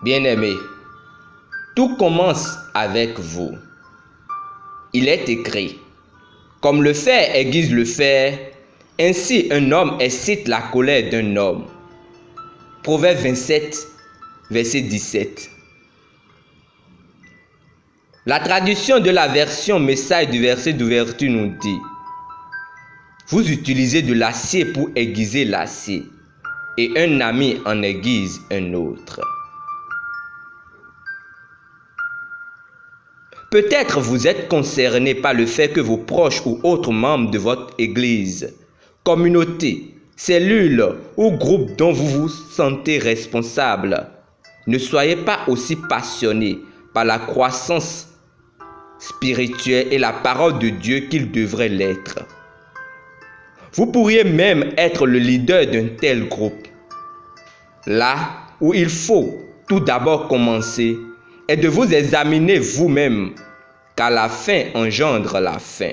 Bien-aimés, tout commence avec vous. Il est écrit, comme le fer aiguise le fer, ainsi un homme excite la colère d'un homme. Proverbe 27, verset 17. La traduction de la version message du verset d'ouverture nous dit: vous utilisez de l'acier pour aiguiser l'acier, et un ami en aiguise un autre. Peut-être vous êtes concerné par le fait que vos proches ou autres membres de votre église, communauté, cellule ou groupe dont vous vous sentez responsable ne soyez pas aussi passionnés par la croissance spirituelle et la parole de Dieu qu'ils devraient l'être. Vous pourriez même être le leader d'un tel groupe. Là où il faut tout d'abord commencer est de vous examiner vous-même, car la fin engendre la fin.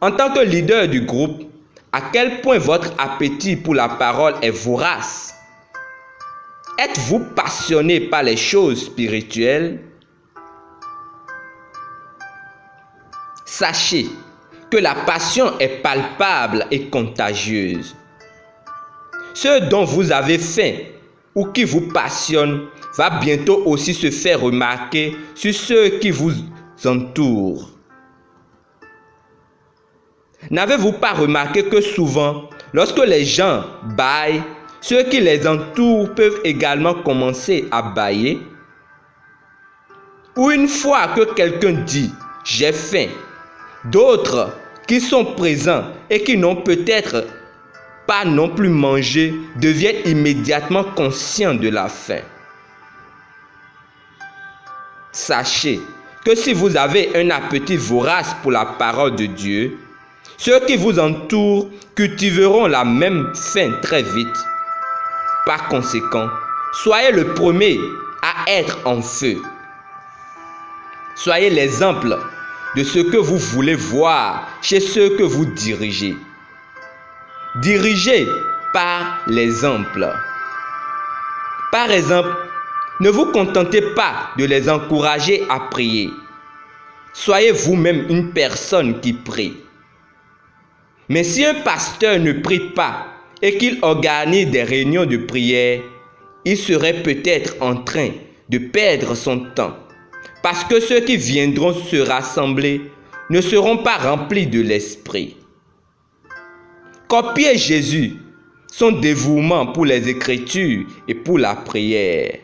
En tant que leader du groupe, à quel point votre appétit pour la parole est vorace? Êtes-vous passionné par les choses spirituelles? Sachez que la passion est palpable et contagieuse. Ce dont vous avez faim ou qui vous passionne va bientôt aussi se faire remarquer sur ceux qui vous entourent. N'avez-vous pas remarqué que souvent, lorsque les gens bâillent, ceux qui les entourent peuvent également commencer à bâiller? Ou une fois que quelqu'un dit « j'ai faim », d'autres qui sont présents et qui n'ont peut-être pas non plus mangé deviennent immédiatement conscients de la faim. Sachez que si vous avez un appétit vorace pour la parole de Dieu, ceux qui vous entourent cultiveront la même faim très vite. Par conséquent, soyez le premier à être en feu. Soyez l'exemple de ce que vous voulez voir chez ceux que vous dirigez. Dirigez par l'exemple. Par exemple, ne vous contentez pas de les encourager à prier. Soyez vous-même une personne qui prie. Mais si un pasteur ne prie pas et qu'il organise des réunions de prière, il serait peut-être en train de perdre son temps, parce que ceux qui viendront se rassembler ne seront pas remplis de l'esprit. Copiez Jésus, son dévouement pour les Écritures et pour la prière.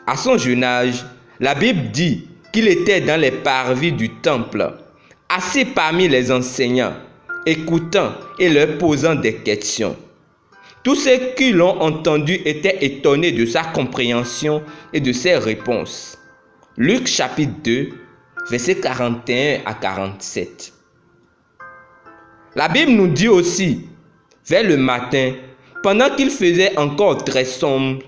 À son jeune âge, la Bible dit qu'il était dans les parvis du temple, assis parmi les enseignants, écoutant et leur posant des questions. Tous ceux qui l'ont entendu étaient étonnés de sa compréhension et de ses réponses. Luc chapitre 2, versets 41 à 47. La Bible nous dit aussi, vers le matin, pendant qu'il faisait encore très sombre,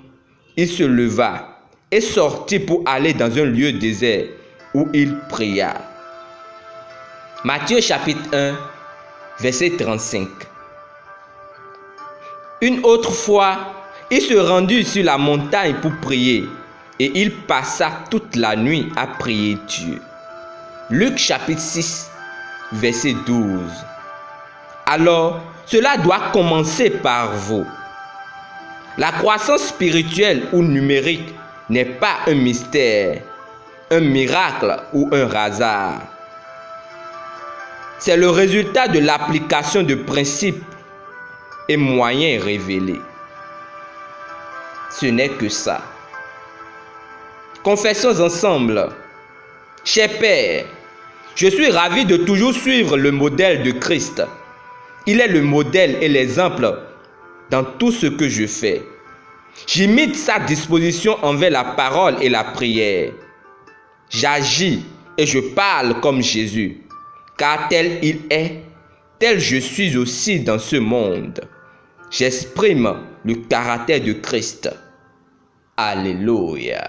il se leva et sortit pour aller dans un lieu désert où il pria. Matthieu chapitre 1, verset 35. Une autre fois, il se rendit sur la montagne pour prier et il passa toute la nuit à prier Dieu. Luc chapitre 6, verset 12. Alors, cela doit commencer par vous. La croissance spirituelle ou numérique n'est pas un mystère, un miracle ou un hasard. C'est le résultat de l'application de principes et moyens révélés. Ce n'est que ça. Confessons ensemble. Cher Père, je suis ravi de toujours suivre le modèle de Christ. Il est le modèle et l'exemple dans tout ce que je fais. J'imite sa disposition envers la parole et la prière. J'agis et je parle comme Jésus, car tel il est, tel je suis aussi dans ce monde. J'exprime le caractère de Christ. Alléluia.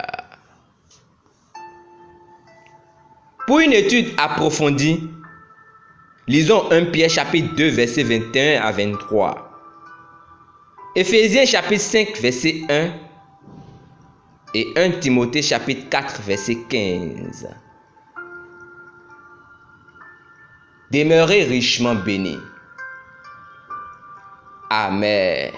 Pour une étude approfondie, lisons 1 Pierre chapitre 2 versets 21 à 23. Éphésiens chapitre 5 verset 1 et 1 Timothée chapitre 4 verset 15. Demeurez richement bénis. Amen.